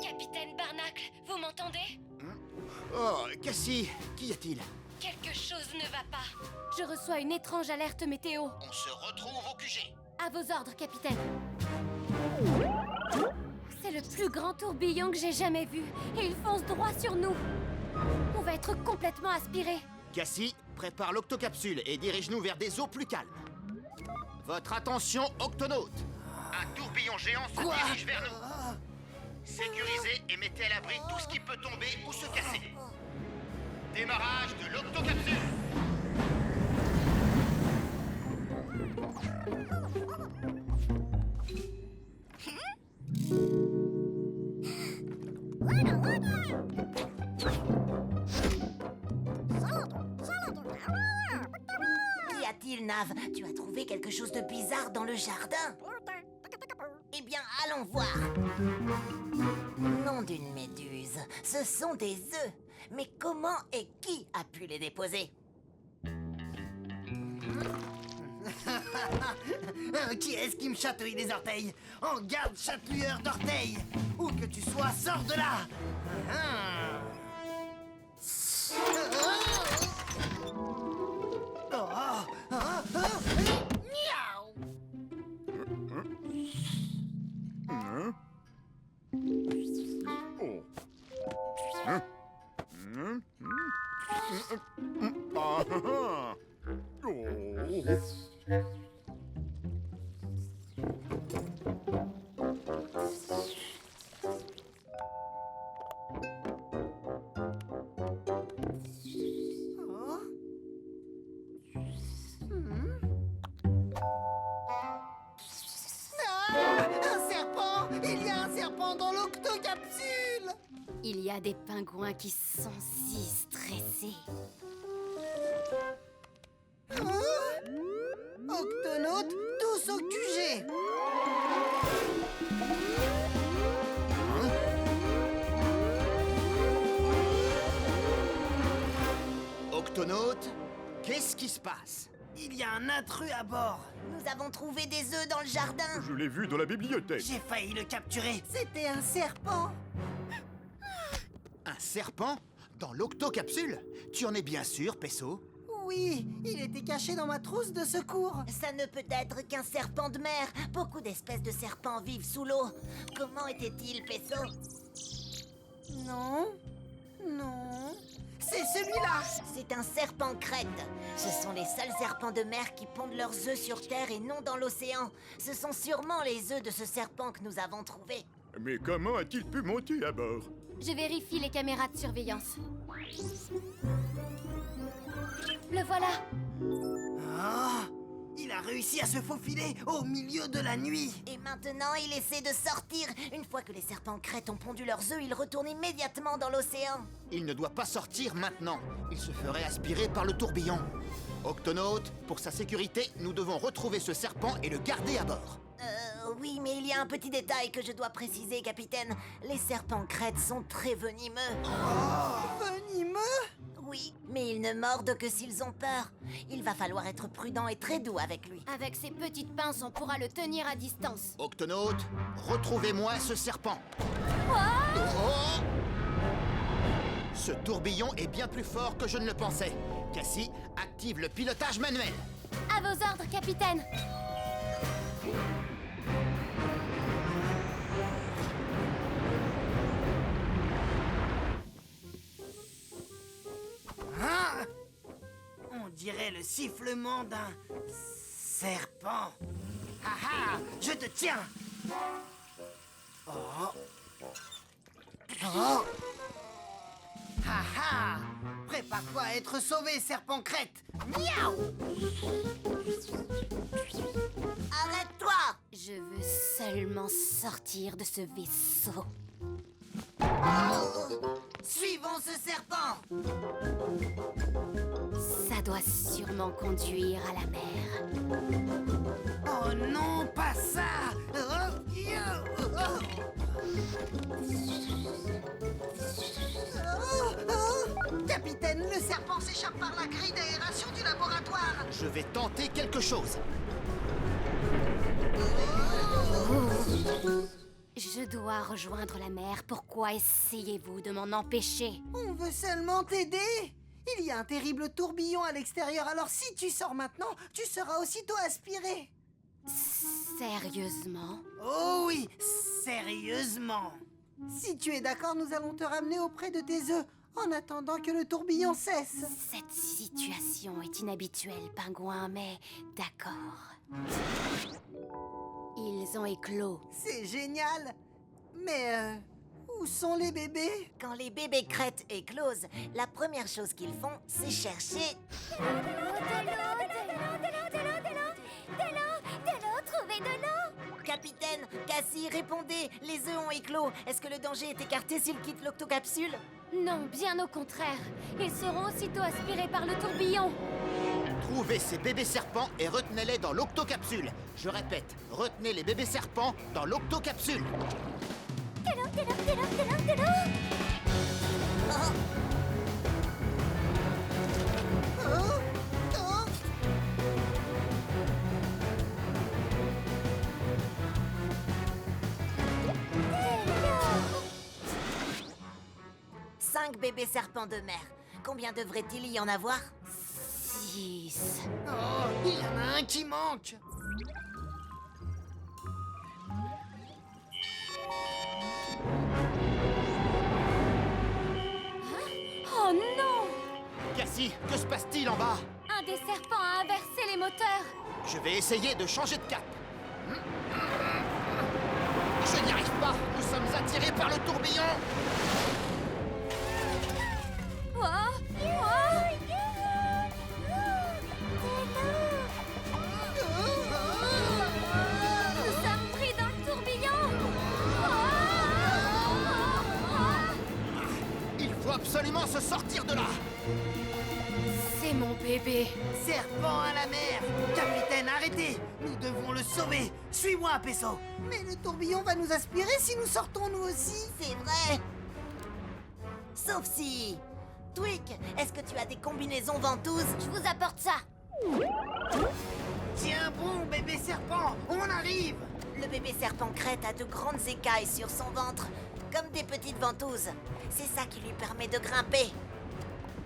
Capitaine Barnacle, vous m'entendez? Oh, Cassie, qu'y a-t-il? Quelque chose ne va pas. Je reçois une étrange alerte météo. On se retrouve au QG. À vos ordres, capitaine. C'est le plus grand tourbillon que j'ai jamais vu. Et il fonce droit sur nous. On va être complètement aspirés. Cassie, prépare l'octocapsule et dirige-nous vers des eaux plus calmes. Votre attention, octonautes. Un tourbillon géant se dirige vers nous. Sécurisez et mettez à l'abri tout ce qui peut tomber ou se casser. Démarrage de l'octocapsule. Qu'y a-t-il, Nav? Tu as trouvé quelque chose de bizarre dans le jardin? Eh bien, allons voir. Nom d'une méduse, ce sont des œufs. Mais comment et qui a pu les déposer? Qui est-ce qui me chatouille les orteils? En garde, chatouilleur d'orteils! Où que tu sois, sors de là! Miaou! Un serpent! Il y a un serpent dans l'octocapsule! Il y a des pingouins qui sont si stressés. Octonautes, tous au QG! Octonautes, qu'est-ce qui se passe? Il y a un intrus à bord! Nous avons trouvé des œufs dans le jardin. Je l'ai vu dans la bibliothèque. J'ai failli le capturer! C'était un serpent! Un serpent? Dans l'octocapsule? Tu en es bien sûr, Pesso? Oui, il était caché dans ma trousse de secours! Ça ne peut être qu'un serpent de mer. Beaucoup d'espèces de serpents vivent sous l'eau. Comment était-il, Pesso? Non, non... C'est celui-là! C'est un serpent crête. Ce sont les seuls serpents de mer qui pondent leurs œufs sur terre et non dans l'océan. Ce sont sûrement les œufs de ce serpent que nous avons trouvés. Mais comment a-t-il pu monter à bord? Je vérifie les caméras de surveillance. Le voilà! Ah! Il a réussi à se faufiler au milieu de la nuit! Et maintenant, il essaie de sortir. Une fois que les serpents crêtes ont pondu leurs œufs, ils retournent immédiatement dans l'océan. Il ne doit pas sortir maintenant. Il se ferait aspirer par le tourbillon. Octonautes, pour sa sécurité, nous devons retrouver ce serpent et le garder à bord. Oui, mais il y a un petit détail que je dois préciser, capitaine. Les serpents crêtes sont très venimeux. Venimeux? Oui, mais ils ne mordent que s'ils ont peur. Il va falloir être prudent et très doux avec lui. Avec ses petites pinces, on pourra le tenir à distance. Octonautes, retrouvez-moi ce serpent. Oh! Ce tourbillon est bien plus fort que je ne le pensais. Cassie, active le pilotage manuel. À vos ordres, capitaine! Hein? On dirait le sifflement d'un serpent. Ah ah! Je te tiens! Oh! Oh! Ah ah! Prépare-toi à être sauvé, serpent crête! Miaou! Arrête-toi! Je veux seulement sortir de ce vaisseau. Suivons ce serpent! Ça doit sûrement conduire à la mer. Oh non, pas ça! Oh, yo, oh. Capitaine, le serpent s'échappe par la grille d'aération du laboratoire! Je vais tenter quelque chose. Je dois rejoindre la mer. Pourquoi essayez-vous de m'en empêcher? On veut seulement t'aider. Il y a un terrible tourbillon à l'extérieur, alors si tu sors maintenant, tu seras aussitôt aspiré. Sérieusement? Oh oui, sérieusement. Si tu es d'accord, nous allons te ramener auprès de tes œufs, en attendant que le tourbillon cesse. Cette situation est inhabituelle, pingouin, mais d'accord. Ils ont éclos. C'est génial. Mais où sont les bébés? Quand les bébés crêtes éclosent, la première chose qu'ils font, c'est chercher... Trouvez de l'eau! Capitaine, Cassie, répondez. Les œufs ont éclos. Est-ce que le danger est écarté s'ils quittent l'octocapsule? Non, bien au contraire. Ils seront aussitôt aspirés par le tourbillon. Trouvez ces bébés serpents et retenez-les dans l'octocapsule. Je répète, retenez les bébés serpents dans l'octocapsule. Oh, oh. 5 bébés serpents de mer. Combien devrait-il y en avoir? 6. Oh, il y en a un qui manque. Oh non! Cassie, que se passe-t-il en bas? Un des serpents a inversé les moteurs. Je vais essayer de changer de cap. Je n'y arrive pas. Nous sommes attirés par le tourbillon. Oh! Nous sommes pris dans le tourbillon. Il faut absolument se sortir de là. C'est mon bébé. Serpent à la mer. Capitaine, arrêtez. Nous devons le sauver. Suis-moi, Peso. Mais le tourbillon va nous aspirer si nous sortons nous aussi. C'est vrai. Sauf si... Twig, est-ce que tu as des combinaisons ventouses? Je vous apporte ça. Tiens bon, bébé serpent. On arrive. Le bébé serpent crête a de grandes écailles sur son ventre, comme des petites ventouses. C'est ça qui lui permet de grimper.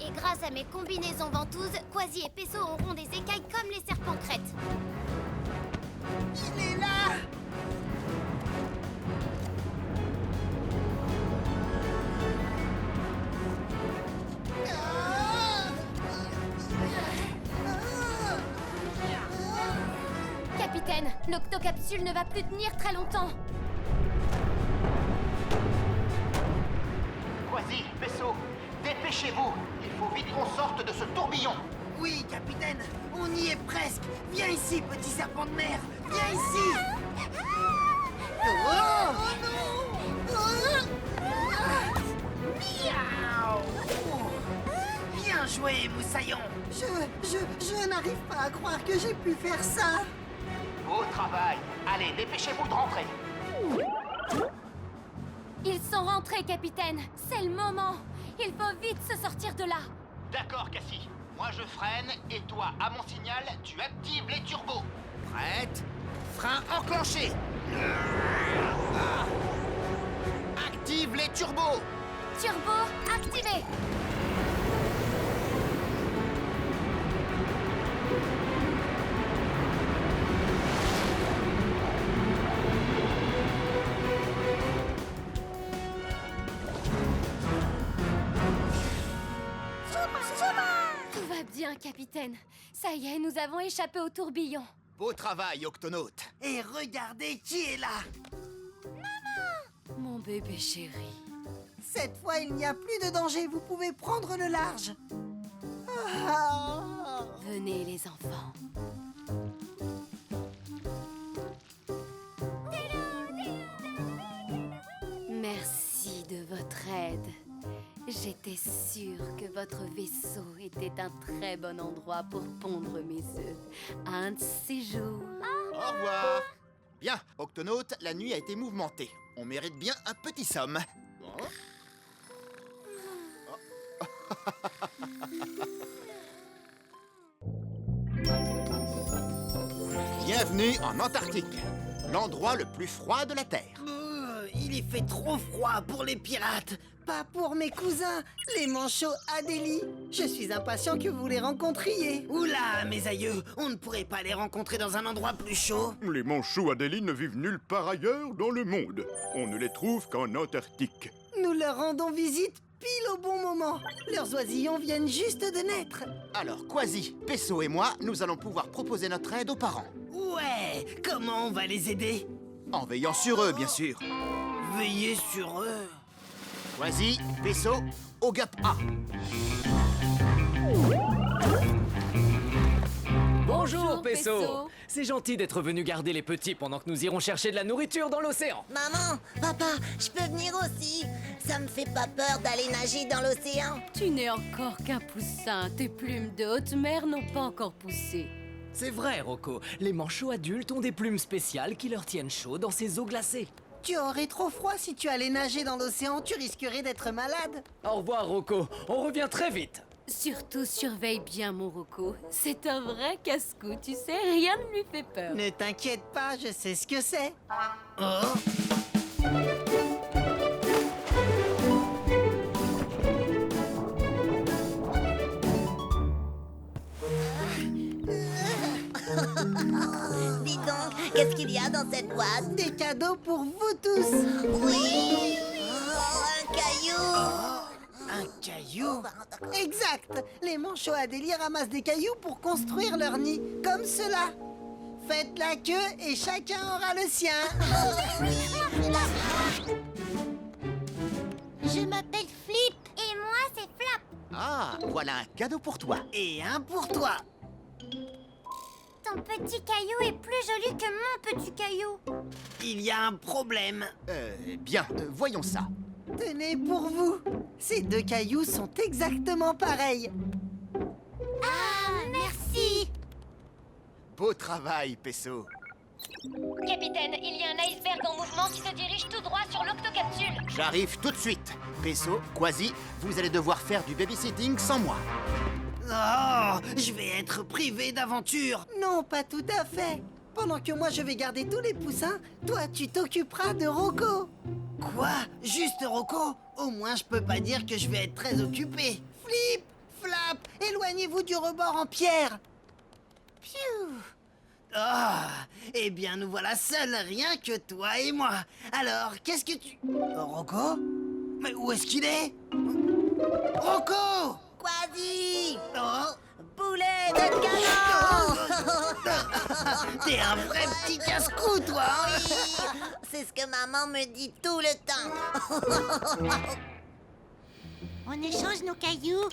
Et grâce à mes combinaisons ventouses, Quasi et Peso auront des écailles comme les serpents crêtes. Il est là. Capitaine, l'octocapsule ne va plus tenir très longtemps. Quasi, Peso, dépêchez-vous. Il faut vite qu'on sorte de ce tourbillon. Oui, capitaine. On y est presque. Viens ici, petit serpent de mer. Viens ici. Oh non. Miaou. Bien joué, Moussaillon. Je n'arrive pas à croire que j'ai pu faire ça. Beau travail. Allez, dépêchez-vous de rentrer. Ils sont rentrés, capitaine. C'est le moment. Il faut vite se sortir de là. D'accord, Cassie. Moi, je freine et toi, à mon signal, tu actives les turbos. Prête? Frein enclenché. Active les turbos. Turbo activé. Tout va bien, capitaine. Ça y est, nous avons échappé au tourbillon. Beau travail, Octonaute. Et regardez qui est là. Mon bébé chéri. Cette fois, il n'y a plus de danger. Vous pouvez prendre le large. Ah. Venez, les enfants. Merci de votre aide. J'étais sûre que votre vaisseau était un très bon endroit pour pondre mes œufs. Un de ces jours. Au revoir. Bien, Octonaute, la nuit a été mouvementée. On mérite bien un petit somme. Bon. Bienvenue en Antarctique, l'endroit le plus froid de la Terre. il y fait trop froid pour les pirates. Pas pour mes cousins, les manchots Adélie. Je suis impatient que vous les rencontriez. Oula, mes aïeux, on ne pourrait pas les rencontrer dans un endroit plus chaud? Les manchots Adélie ne vivent nulle part ailleurs dans le monde. On ne les trouve qu'en Antarctique. Nous leur rendons visite pile au bon moment. Leurs oisillons viennent juste de naître. Alors, Quasi, Pesso et moi, nous allons pouvoir proposer notre aide aux parents. Ouais, comment on va les aider? En veillant sur eux, bien sûr. Veillez sur eux. Quasi, Pesso, au gap A. Bonjour, Pesso. Pesso. C'est gentil d'être venu garder les petits pendant que nous irons chercher de la nourriture dans l'océan. Maman, papa, je peux venir aussi. Ça me fait pas peur d'aller nager dans l'océan. Tu n'es encore qu'un poussin. Tes plumes de haute mer n'ont pas encore poussé. C'est vrai, Rocco. Les manchots adultes ont des plumes spéciales qui leur tiennent chaud dans ces eaux glacées. Tu aurais trop froid si tu allais nager dans l'océan, tu risquerais d'être malade. Au revoir, Rocco. On revient très vite. Surtout surveille bien mon Rocco. C'est un vrai casse-cou, tu sais, rien ne lui fait peur. Ne t'inquiète pas, je sais ce que c'est. Oh. Dis donc, qu'est-ce qu'il y a dans cette boîte? Des cadeaux pour vous tous. Oui. Oh, un caillou. Un caillou? Exact. Les manchots Adélie ramassent des cailloux pour construire leur nid, comme cela. Faites la queue et chacun aura le sien. Je m'appelle Flip. Et moi, c'est Flap. Ah, voilà un cadeau pour toi. Et un pour toi. Ton petit caillou est plus joli que mon petit caillou. Il y a un problème. Bien, voyons ça. Tenez pour vous. Ces deux cailloux sont exactement pareils. Ah, merci. Beau travail, Pesso. Capitaine, il y a un iceberg en mouvement qui se dirige tout droit sur l'octocapsule. J'arrive tout de suite. Pesso, Quasi, vous allez devoir faire du babysitting sans moi. Oh, je vais être privé d'aventure. Non, pas tout à fait. Pendant que moi je vais garder tous les poussins, toi tu t'occuperas de Rocco. Quoi? Juste Rocco? Au moins je peux pas dire que je vais être très occupé. Flip, Flap, éloignez-vous du rebord en pierre. Piou. Ah, eh bien nous voilà seuls, rien que toi et moi. Alors, qu'est-ce que tu... Rocco? Mais où est-ce qu'il est? Rocco! Quasi. Oh, Poulet de canon. t'es un vrai petit casse-cou, toi, hein? Oui, c'est ce que maman me dit tout le temps. On échange nos cailloux.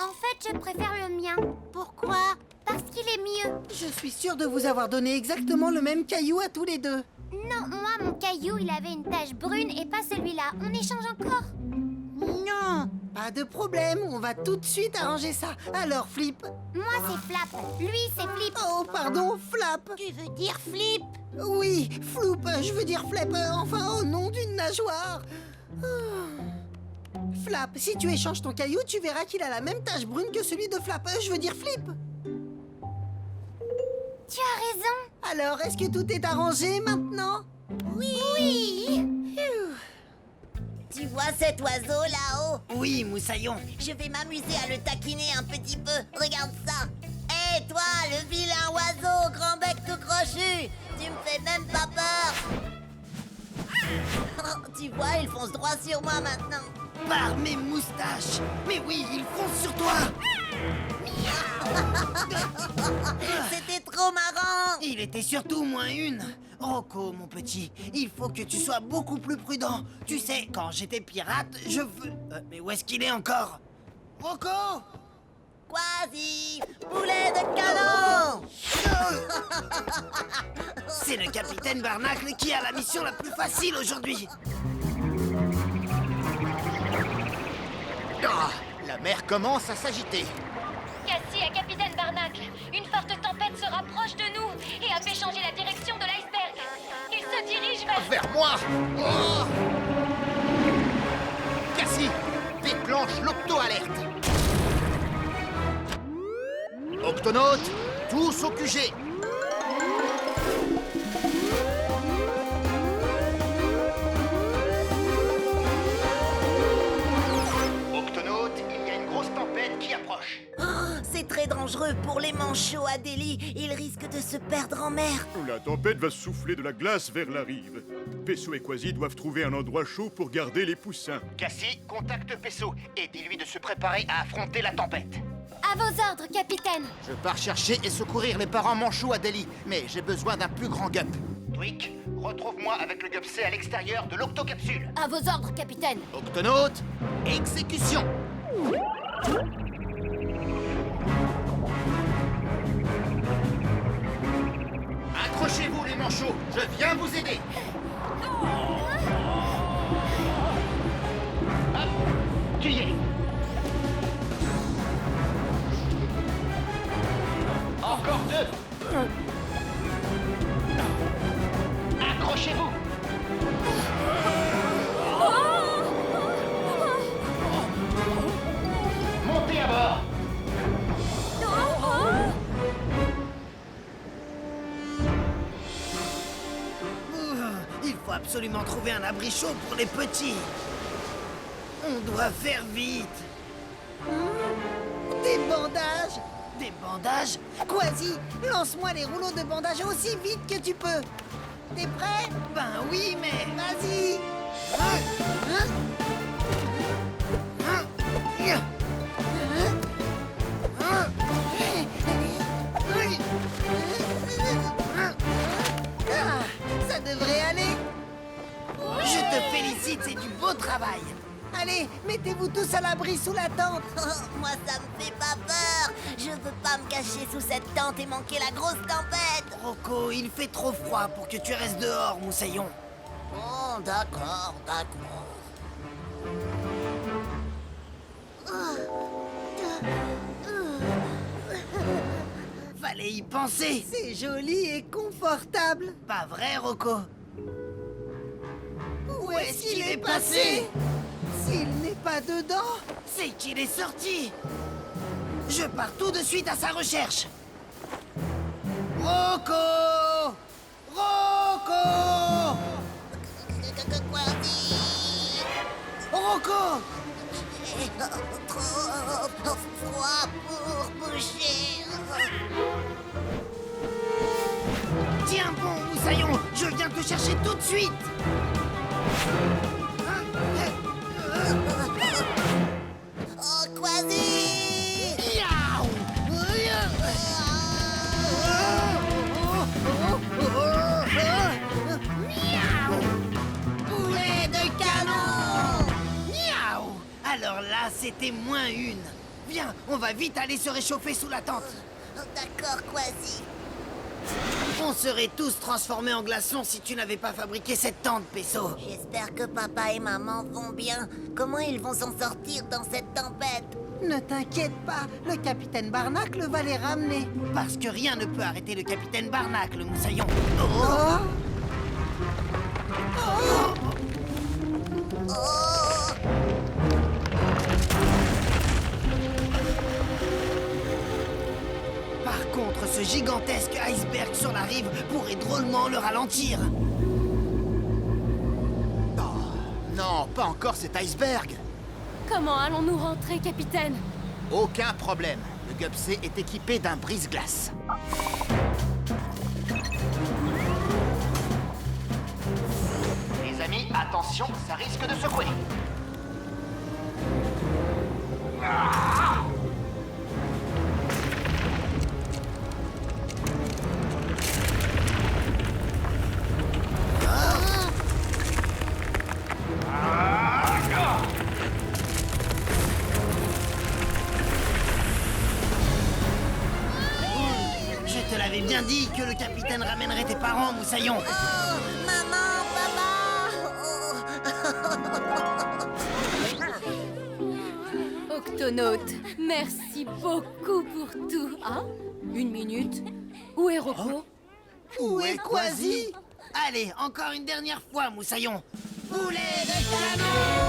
En fait, je préfère le mien. Pourquoi? Parce qu'il est mieux. Je suis sûre de vous avoir donné exactement le même caillou à tous les deux. Non, moi, mon caillou, il avait une tache brune et pas celui-là. On échange encore. Non, pas de problème, on va tout de suite arranger ça. Alors, Flip. Moi, c'est Flap. Lui, c'est Flip. Oh, pardon, Flap. Tu veux dire Flip? Oui, Floup, je veux dire Flap, enfin, au nom d'une nageoire. Ah. Flap, si tu échanges ton caillou, tu verras qu'il a la même tache brune que celui de Flap. Je veux dire Flip. Tu as raison. Alors, est-ce que tout est arrangé maintenant? Oui. Tu vois cet oiseau là-haut? Oui, Moussaillon. Je vais m'amuser à le taquiner un petit peu. Regarde ça. Hé, toi, le vilain oiseau, grand bec tout crochu. Tu me fais même pas peur. Tu vois, il fonce droit sur moi maintenant. Par mes moustaches. Mais oui, il fonce sur toi. C'était trop marrant. Il était surtout moins une. Rocco, mon petit, il faut que tu sois beaucoup plus prudent. Tu sais, quand j'étais pirate, je veux... mais où est-ce qu'il est encore? Rocco! Quasi, poulet de canon. C'est le capitaine Barnacle qui a la mission la plus facile aujourd'hui. Ah, la mer commence à s'agiter. Cassie à Capitaine Barnacle, une forte tempête se rapproche de nous et a fait changer la direction de l'iceberg. Il se dirige vers... Vers moi. Oh. Cassie, déclenche l'octo-alerte. Octonautes, tous au QG. dangereux pour les manchots, Adélie. Ils risquent de se perdre en mer. La tempête va souffler de la glace vers la rive. Pesso et Quasi doivent trouver un endroit chaud pour garder les poussins. Cassie, contacte Pesso et dis-lui de se préparer à affronter la tempête. À vos ordres, capitaine. Je pars chercher et secourir les parents manchots à Delhi, mais j'ai besoin d'un plus grand gup. Tweak, retrouve-moi avec le gup-C à l'extérieur de l'octocapsule. À vos ordres, capitaine. Octonaute, exécution. Accrochez-vous les manchots, je viens vous aider. Hop, tu y es. Encore 2. Accrochez-vous. Montez à bord. Il faut absolument trouver un abri chaud pour les petits. On doit faire vite. Des bandages. Des bandages? Quasi, lance-moi les rouleaux de bandage aussi vite que tu peux. T'es prêt? Ben oui, mais vas-y. Ah, ça devrait aller. Je te félicite, c'est du beau travail. Allez, mettez-vous tous à l'abri sous la tente. Moi, ça me fait pas peur. Je veux pas me cacher sous cette tente et manquer la grosse tempête. Rocco, il fait trop froid pour que tu restes dehors, Moussaillon. Oh, d'accord, d'accord. Fallait y penser. C'est joli et confortable. Pas vrai, Rocco? Où est-ce qu'il est passé? S'il n'est pas dedans, c'est qu'il est sorti. Je pars tout de suite à sa recherche. Rocco! Rocco! Quasi. Rocco! J'ai trop froid pour bouger. Tiens bon, Moussaillon, je viens te chercher tout de suite. Oh, Quasi! Miaou! Miaou! Boulet de canon! Miaou! Alors là, c'était moins une. Viens, on va vite aller se réchauffer sous la tente. Oh, d'accord, Quasi. On serait tous transformés en glaçons si tu n'avais pas fabriqué cette tente, Pesso. J'espère que papa et maman vont bien. Comment ils vont s'en sortir dans cette tempête? Ne t'inquiète pas, le capitaine Barnacle va les ramener. Parce que rien ne peut arrêter le capitaine Barnacle, Moussaillon. Oh! Oh! Oh! Par contre, ce gigantesque iceberg sur la rive pourrait drôlement le ralentir. Non, pas encore cet iceberg. Comment allons-nous rentrer, capitaine? Aucun problème. Le gup-C est équipé d'un brise-glace. Les amis, attention, ça risque de secouer. Je te l'avais bien dit que le capitaine ramènerait tes parents, Moussaillon. Oh, maman, papa. Octonaute, merci beaucoup pour tout. Ah, une minute. Où est Rocco? Où est Quasi? Allez, encore une dernière fois, Moussaillon. Boulet de canon!